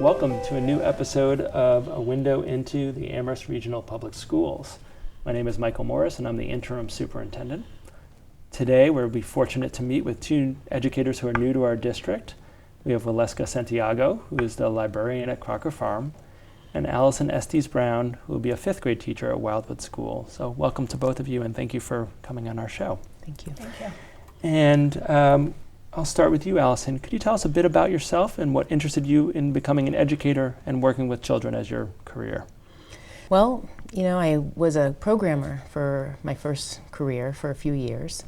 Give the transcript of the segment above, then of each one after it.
Welcome to a new episode of A Window into the Amherst Regional Public Schools. My name is Michael Morris and I'm the Interim Superintendent. Today we'll be fortunate to meet with two educators who are new to our district. We have Waleska Santiago, who is the librarian at Crocker Farm, and Allison Estes-Browne, who will be a fifth grade teacher at Wildwood School. So welcome to both of you and thank you for coming on our show. Thank you. Thank you. And I'll start with you, Allison. Could you tell us a bit about yourself and what interested you in becoming an educator and working with children as your career? Well, I was a programmer for my first career for a few years,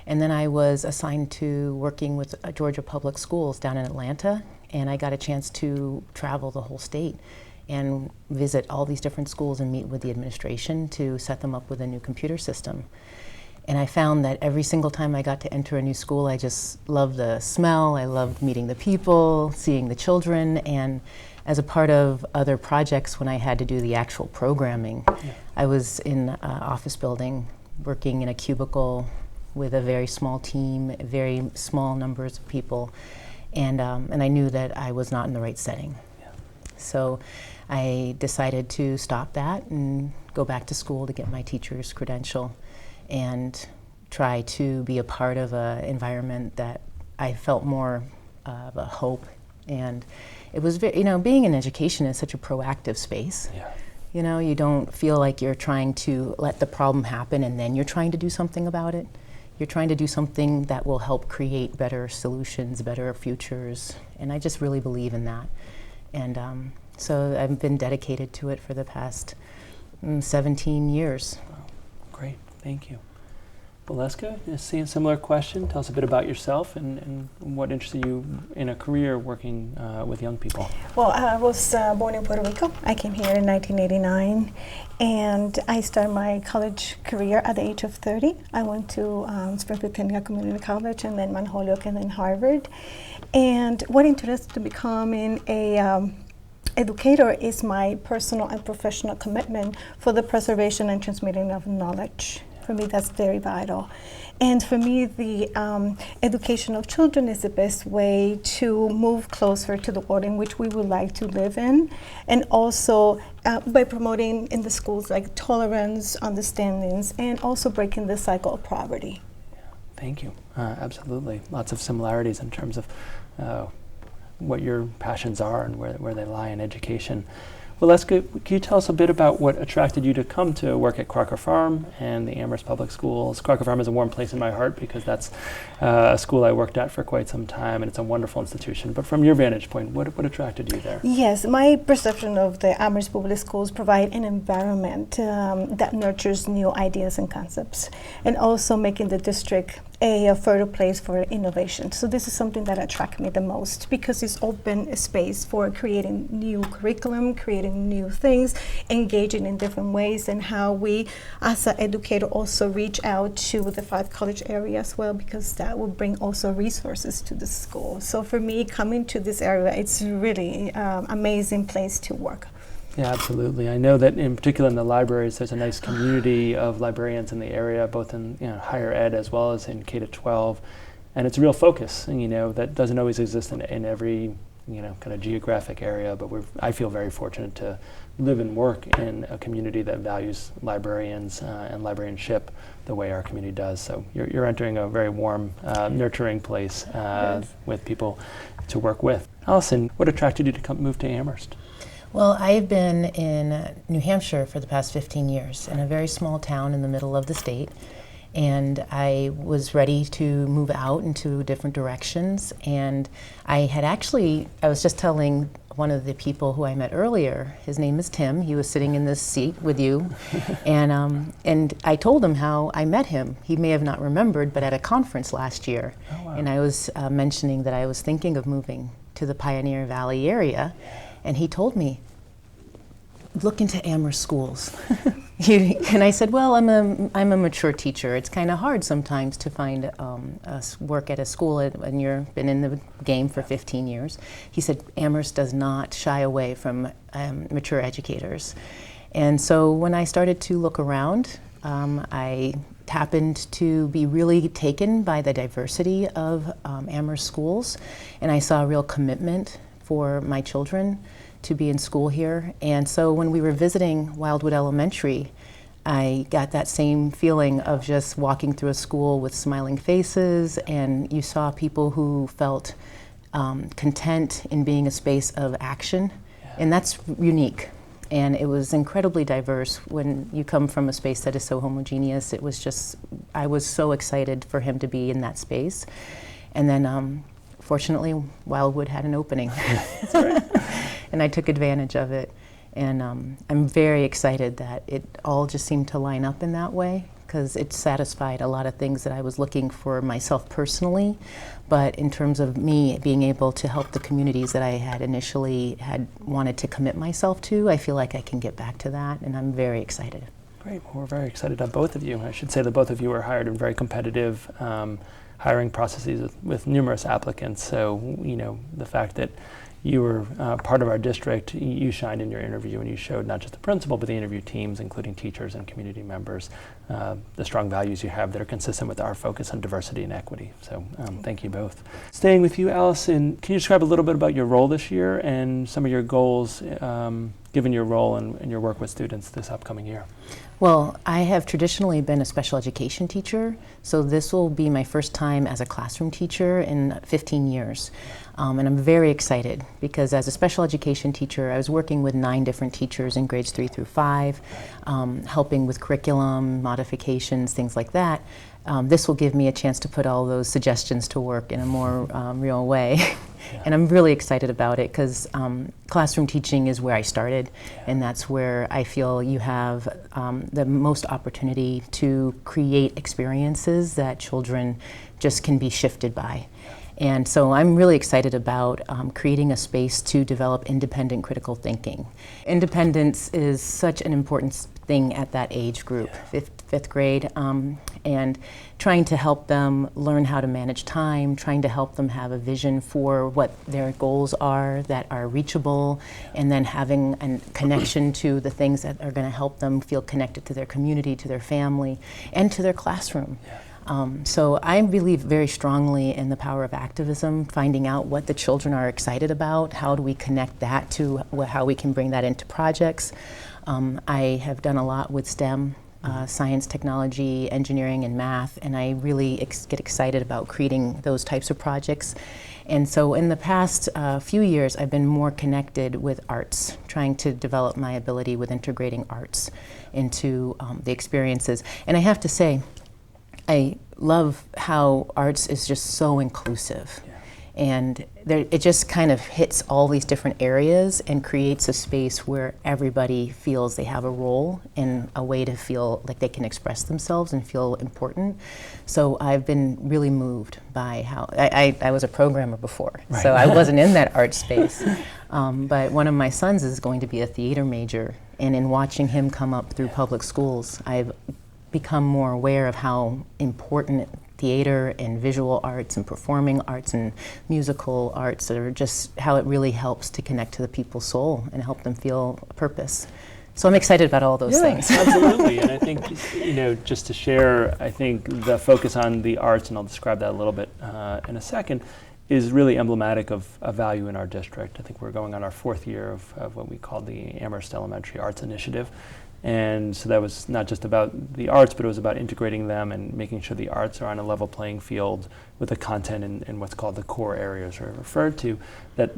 and then I was assigned to working with Georgia Public Schools down in Atlanta, and I got a chance to travel the whole state and visit all these different schools and meet with the administration to set them up with a new computer system. And I found that every single time I got to enter a new school, I just loved the smell, I loved meeting the people, seeing the children, and as a part of other projects when I had to do the actual programming, I was in an office building working in a cubicle with a very small team, very small numbers of people, and I knew that I was not in the right setting. Yeah. So I decided to stop that and go back to school to get my teacher's credential and try to be a part of an environment that I felt more of a hope. And it was, being in education is such a proactive space. Yeah. You don't feel like you're trying to let the problem happen and then you're trying to do something about it. You're trying to do something that will help create better solutions, better futures, and I just really believe in that. And so I've been dedicated to it for the past 17 years. Wow. Great. Thank you. Waleska, a similar question. Tell us a bit about yourself and what interested you in a career working with young people. Well, I was born in Puerto Rico. I came here in 1989, and I started my college career at the age of 30. I went to Springfield Technical Community College and then Mount Holyoke and then Harvard. And what interested me becoming a educator is my personal and professional commitment for the preservation and transmitting of knowledge. For me, that's very vital. And for me, the education of children is the best way to move closer to the world in which we would like to live in. And also by promoting in the schools like tolerance, understandings, and also breaking the cycle of poverty. Yeah. Thank you. Absolutely. Lots of similarities in terms of what your passions are and where they lie in education. Waleska, can you tell us a bit about what attracted you to come to work at Crocker Farm and the Amherst Public Schools? Crocker Farm is a warm place in my heart because that's a school I worked at for quite some time, and it's a wonderful institution. But from your vantage point, what attracted you there? Yes, my perception of the Amherst Public Schools provide an environment that nurtures new ideas and concepts, and also making the district a fertile place for innovation. So this is something that attracts me the most because it's open space for creating new curriculum, creating new things, engaging in different ways, and how we as an educator also reach out to the 5 college area as well, because that will bring also resources to the school. So for me, coming to this area, it's really amazing place to work. Yeah, absolutely. I know that in particular in the libraries, there's a nice community of librarians in the area, both in higher ed as well as in K-12, and it's a real focus, that doesn't always exist in every kind of geographic area. But I feel very fortunate to live and work in a community that values librarians and librarianship the way our community does. So you're entering a very warm, nurturing place with people to work with. Allison, what attracted you to move to Amherst? Well, I've been in New Hampshire for the past 15 years in a very small town in the middle of the state, and I was ready to move out into different directions. And I was just telling one of the people who I met earlier, his name is Tim, he was sitting in this seat with you, and I told him how I met him. He may have not remembered, but at a conference last year. Oh, wow. And I was mentioning that I was thinking of moving to the Pioneer Valley area, and he told me, look into Amherst schools. And I said, well, I'm a mature teacher. It's kind of hard sometimes to find work at a school when you've been in the game for 15 years. He said, Amherst does not shy away from mature educators. And so when I started to look around, I happened to be really taken by the diversity of Amherst schools, and I saw a real commitment for my children to be in school here. And so when we were visiting Wildwood Elementary, I got that same feeling of just walking through a school with smiling faces, and you saw people who felt content in being a space of action, and that's unique. And it was incredibly diverse. When you come from a space that is so homogeneous, it was just, I was so excited for him to be in that space. And then fortunately, Wildwood had an opening. That's right. And I took advantage of it. And I'm very excited that it all just seemed to line up in that way, because it satisfied a lot of things that I was looking for myself personally. But in terms of me being able to help the communities that I had initially had wanted to commit myself to, I feel like I can get back to that, and I'm very excited. Great. Well, we're very excited on both of you. I should say that both of you were hired in very competitive hiring processes with numerous applicants. So, you know, the fact that you were part of our district, you shined in your interview, and you showed not just the principal, but the interview teams, including teachers and community members, the strong values you have that are consistent with our focus on diversity and equity. So thank you both. Staying with you, Allison, can you describe a little bit about your role this year and some of your goals, given your role and your work with students this upcoming year? Well, I have traditionally been a special education teacher, so this will be my first time as a classroom teacher in 15 years. And I'm very excited because as a special education teacher, I was working with 9 different teachers in grades 3 through 5, helping with curriculum, modifications, things like that. This will give me a chance to put all those suggestions to work in a more real way. Yeah. And I'm really excited about it because classroom teaching is where I started, and that's where I feel you have the most opportunity to create experiences that children just can be shifted by. And so I'm really excited about creating a space to develop independent critical thinking. Independence is such an important thing at that age group, fifth grade, and trying to help them learn how to manage time, trying to help them have a vision for what their goals are that are reachable, and then having a connection to the things that are going to help them feel connected to their community, to their family, and to their classroom. So I believe very strongly in the power of activism, finding out what the children are excited about, how do we connect that to how we can bring that into projects. I have done a lot with STEM, science, technology, engineering, and math, and I really get excited about creating those types of projects. And so in the past few years, I've been more connected with arts, trying to develop my ability with integrating arts into the experiences. And I have to say, I love how arts is just so inclusive. And it just kind of hits all these different areas and creates a space where everybody feels they have a role and a way to feel like they can express themselves and feel important. So I've been really moved by how, I was a programmer before, right. So I wasn't in that art space. But one of my sons is going to be a theater major, and in watching him come up through public schools, I've become more aware of how important theater and visual arts and performing arts and musical arts are, just how it really helps to connect to the people's soul and help them feel a purpose. So I'm excited about all those things. Absolutely. And I think, you know, just to share, I think the focus on the arts, and I'll describe that a little bit in a second, is really emblematic of a value in our district. I think we're going on our 4th year of what we call the Amherst Elementary Arts Initiative. And so that was not just about the arts, but it was about integrating them and making sure the arts are on a level playing field with the content in what's called the core areas are referred to, that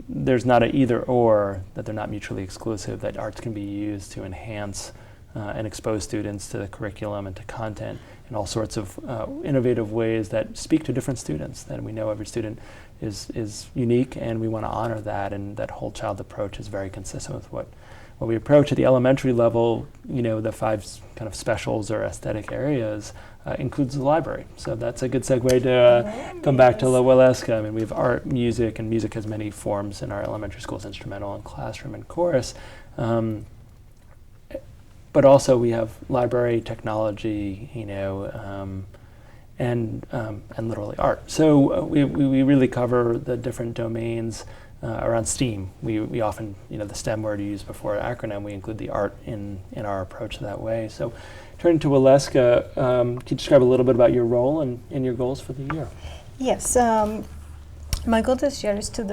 there's not an either or, that they're not mutually exclusive, that arts can be used to enhance and expose students to the curriculum and to content in all sorts of innovative ways that speak to different students. That we know every student is unique, and we want to honor that, and that whole child approach is very consistent with what we approach at the elementary level. You know, the 5 kind of specials or aesthetic areas includes the library. So that's a good segue to come back to La Waleska. I mean, we have art, music, and music has many forms in our elementary schools, instrumental and classroom and chorus. But also we have library, technology, you know, and literally art. So we really cover the different domains around STEAM. We often, you know, the STEM word you used before acronym, we include the art in our approach that way. So turning to Waleska, can you describe a little bit about your role and your goals for the year? Yes. My goal this year is to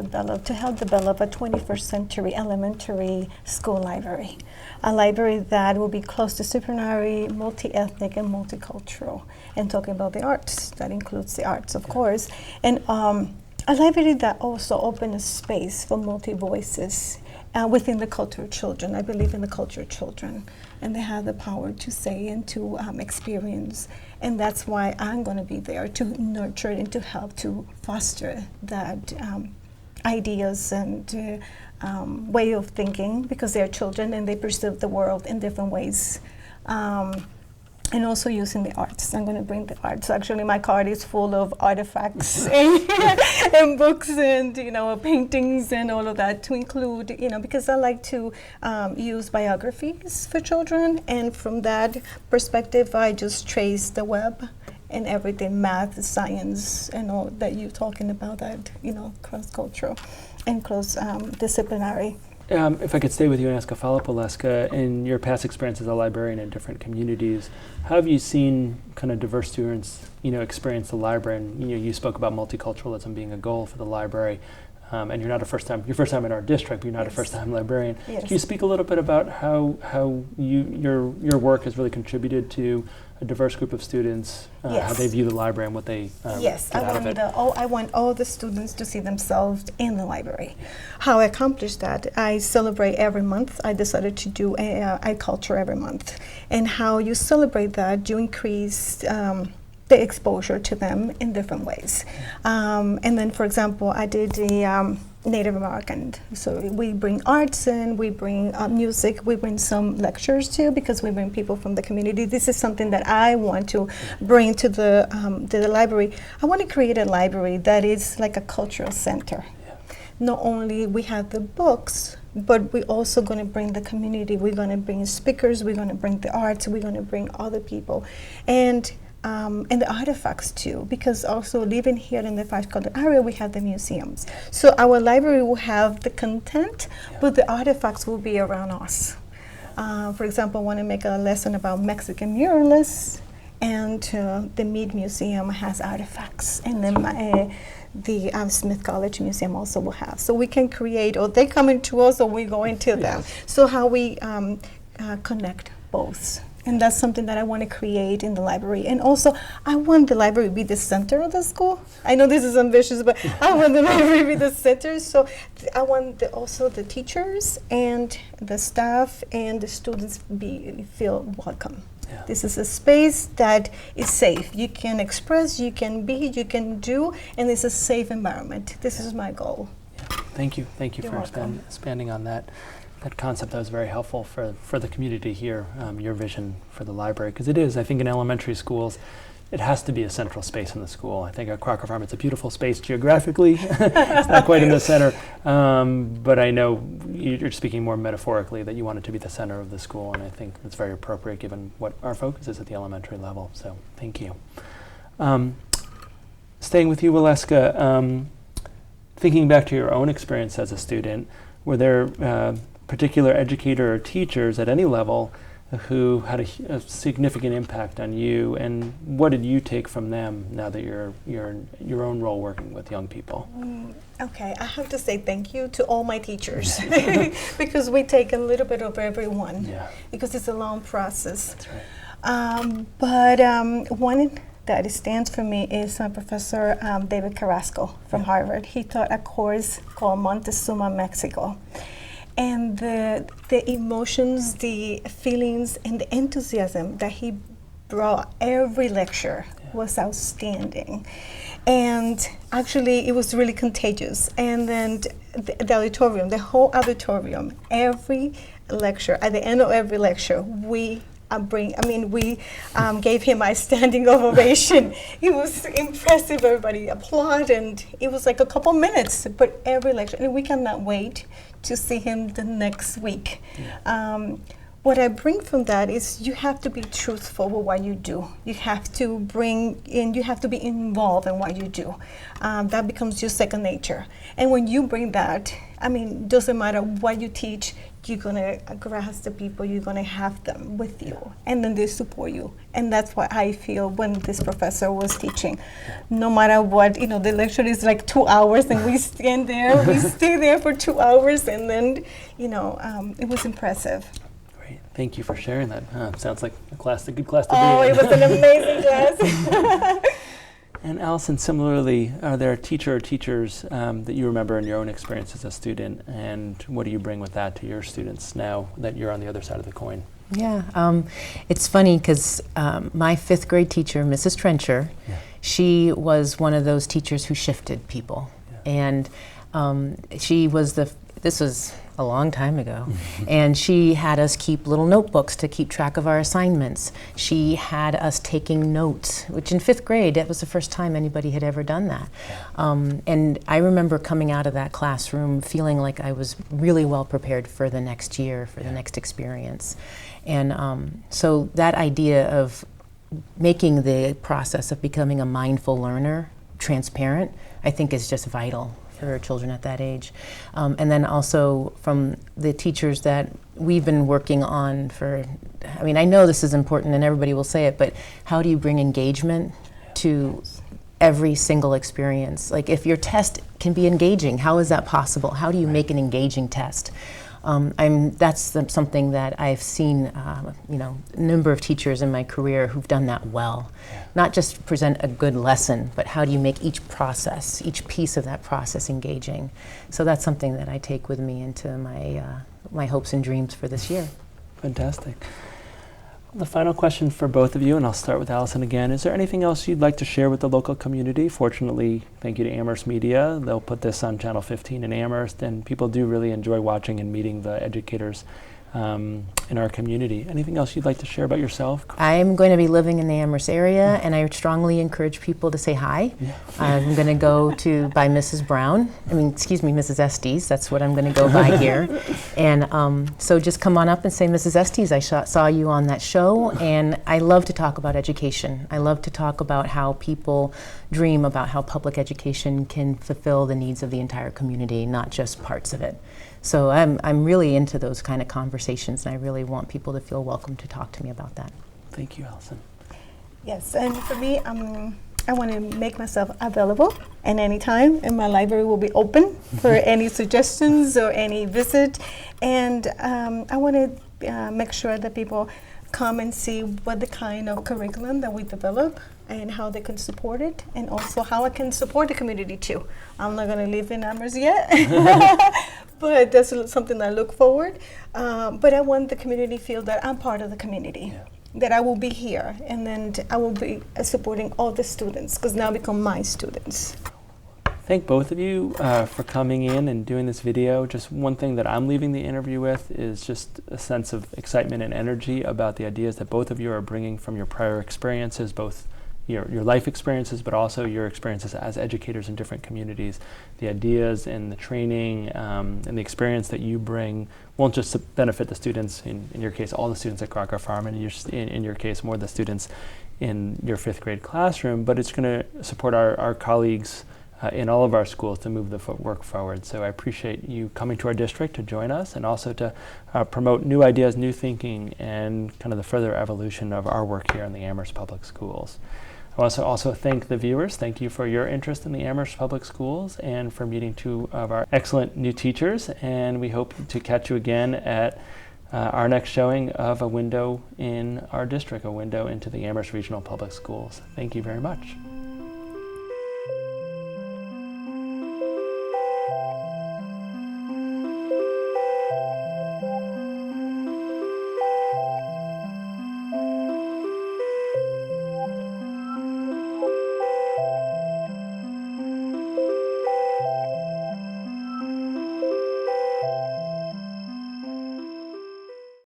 help develop a 21st century elementary school library. A library that will be close-disciplinary, multi-ethnic, and multicultural. And talking about the arts, that includes the arts, of course. And a library that also opens a space for multi-voices within the culture of children. I believe in the culture of children, and they have the power to say and to experience. And that's why I'm going to be there to nurture and to help to foster that ideas and way of thinking, because they're children and they perceive the world in different ways. And also using the arts. I'm going to bring the arts. Actually, my card is full of artifacts and books and, paintings and all of that to include, because I like to use biographies for children. And from that perspective, I just trace the web and everything, math, science, and all that you're talking about, that, cross-cultural and cross-disciplinary. If I could stay with you and ask a follow-up, Waleska, in your past experience as a librarian in different communities, how have you seen kind of diverse students, experience the library? And you spoke about multiculturalism being a goal for the library, and you're first time in our district, but you're not a first-time librarian. Yes. Can you speak a little bit about how your work has really contributed to a diverse group of students, how they view the library and what they Yes, get out of it? I want all the students to see themselves in the library. How I accomplish that, I celebrate every month. I decided to do a culture every month. And how you celebrate that, you increase the exposure to them in different ways. And then, for example, I did the Native American. So we bring arts in, we bring music, we bring some lectures too, because we bring people from the community. This is something that I want to bring to the library. I want to create a library that is like a cultural center. Yeah. Not only we have the books, but we're also going to bring the community. We're going to bring speakers, we're going to bring the arts, we're going to bring other people. And the artifacts too, because also living here in the Five-Color area, we have the museums. So our library will have the content, but the artifacts will be around us. For example, I want to make a lesson about Mexican muralists, and the Mead Museum has artifacts, and then the Smith College Museum also will have. So we can create, or they come into us, or we go into them. So how we connect both. And that's something that I want to create in the library. And also, I want the library to be the center of the school. I know this is ambitious, but I want the library to be the center. So I want also the teachers and the staff and the students feel welcome. Yeah. This is a space that is safe. You can express, you can be, you can do, and it's a safe environment. This is my goal. Yeah. Thank you for expanding on that. That concept that was very helpful for the community here, your vision for the library, because it is, I think in elementary schools, it has to be a central space in the school. I think at Crocker Farm, it's a beautiful space geographically. It's not quite in the center, but I know you're speaking more metaphorically that you want it to be the center of the school, and I think that's very appropriate given what our focus is at the elementary level, so thank you. Staying with you, Waleska, thinking back to your own experience as a student, were there particular educator or teachers at any level who had a significant impact on you, and what did you take from them now that you're in your own role working with young people? Okay, I have to say thank you to all my teachers because we take a little bit of everyone because it's a long process. That's right. But one that stands for me is Professor David Carrasco from Harvard. He taught a course called Montezuma, Mexico. And the emotions, the feelings, and the enthusiasm that he brought every lecture was outstanding. And actually, it was really contagious. And then the auditorium, the whole auditorium, every lecture, at the end of every lecture, we gave him a standing ovation. It was impressive, everybody applauded, and it was like a couple minutes, but every lecture, and we cannot wait to see him the next week. What I bring from that is you have to be truthful with what you do. You have to you have to be involved in what you do. That becomes your second nature. And when you bring that, doesn't matter what you teach, you're going to grasp the people, you're going to have them with you, and then they support you. And that's what I feel when this professor was teaching. No matter what, the lecture is like 2 hours, and we stand there, we stay there for 2 hours, and then, it was impressive. Great. Thank you for sharing that. Sounds like a good class to be Oh, in. it was an amazing class. And Allison, similarly, are there a teacher or teachers that you remember in your own experience as a student, and what do you bring with that to your students now that you're on the other side of the coin? Yeah, it's funny because my 5th grade teacher, Mrs. Trencher, she was one of those teachers who shifted people. And she was this was a long time ago, and she had us keep little notebooks to keep track of our assignments. She had us taking notes, which in 5th grade, that was the first time anybody had ever done that. And I remember coming out of that classroom feeling like I was really well prepared for the next year, for the next experience. And so that idea of making the process of becoming a mindful learner transparent, I think is just vital for children at that age. And then also from the teachers that we've been working on for, I know this is important and everybody will say it, but how do you bring engagement to every single experience? Like if your test can be engaging, how is that possible? How do you make an engaging test? That's something that I've seen, a number of teachers in my career who've done that well. Not just present a good lesson, but how do you make each process, each piece of that process engaging? So that's something that I take with me into my hopes and dreams for this year. Fantastic. The final question for both of you, and I'll start with Allison again. Is there anything else you'd like to share with the local community? Fortunately, thank you to Amherst Media. They'll put this on Channel 15 in Amherst, and people do really enjoy watching and meeting the educators in our community. Anything else you'd like to share about yourself? I'm going to be living in the Amherst area, and I strongly encourage people to say hi. I'm going to go by Mrs. Brown. Mrs. Estes. That's what I'm going to go by here. And so just come on up and say, Mrs. Estes, I saw you on that show, and I love to talk about education. I love to talk about how people dream about how public education can fulfill the needs of the entire community, not just parts of it. So I'm really into those kind of conversations, and I really want people to feel welcome to talk to me about that. Thank you, Allison. Yes, and for me, I want to make myself available at any time, and my library will be open for any suggestions or any visit. And I want to make sure that people come and see what the kind of curriculum that we develop and how they can support it, and also how I can support the community too. I'm not going to live in Amherst yet, but that's something I look forward. But I want the community to feel that I'm part of the community, that I will be here, and then I will be supporting all the students, because now become my students. Thank both of you for coming in and doing this video. Just one thing that I'm leaving the interview with is just a sense of excitement and energy about the ideas that both of you are bringing from your prior experiences, both your life experiences, but also your experiences as educators in different communities. The ideas and the training and the experience that you bring won't just benefit the students, in your case, all the students at Crocker Farm, and in your case, more the students in your 5th grade classroom, but it's going to support our colleagues in all of our schools to move the work forward. So I appreciate you coming to our district to join us, and also to promote new ideas, new thinking, and kind of the further evolution of our work here in the Amherst Public Schools. I want to also thank the viewers. Thank you for your interest in the Amherst Public Schools and for meeting 2 of our excellent new teachers. And we hope to catch you again at our next showing of A Window in Our District, A Window into the Amherst Regional Public Schools. Thank you very much.